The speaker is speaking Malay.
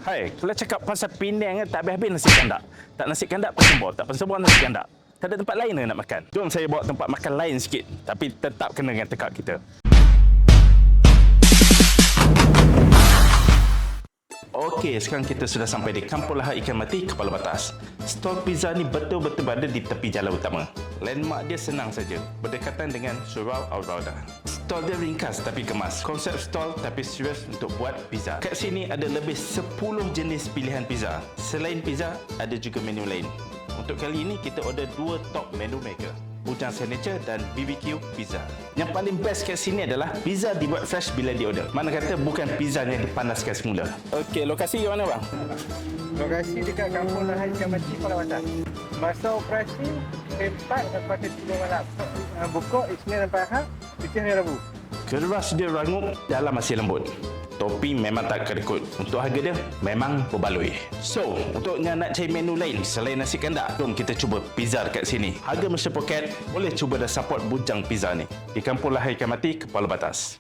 Hai, kalau cakap pasal Penang tak habis-habis nasi kandak. Tak nasi kandak pun sembor, tak pun sembor nasi kandak. Tak ada tempat lain nak makan. Jom saya bawa tempat makan lain sikit, tapi tetap kena dengan tekak kita. Okey, sekarang kita sudah sampai di Kampung Lahar Ikan Mati, Kepala Batas. Stol pizza ni betul-betul berada di tepi jalan utama. Landmark dia senang saja, berdekatan dengan Surau Al-Rauda. Stol dia ringkas tapi kemas. Konsep stol tapi serius untuk buat pizza. Kat sini ada lebih 10 jenis pilihan pizza. Selain pizza, ada juga menu lain. Untuk kali ini, kita order 2 top menu maker. Bujang signature dan BBQ pizza. Yang paling best kat sini adalah pizza dibuat fresh bila diorder. Mana kata bukan pizza yang dipanaskan semula. Okey, lokasi di mana bang? Lokasi dekat Kampung Lahar Ikan Mati, Kepala Batas. Masa operasi pukul 4 sampai ke 3 malam. Buka Isnin sampai Ahad, Isnin hari Rabu. Keras dia rangup, dalam masih lembut. Topi memang tak kedekut. Untuk harga dia memang berbaloi. So, untuk yang nak cari menu lain selain nasi kandak, jom kita cuba pizza dekat sini. Harga mesti poket, boleh cuba dah support bujang pizza ni. Di Kampung Lahar Ikan Mati, Kepala Batas.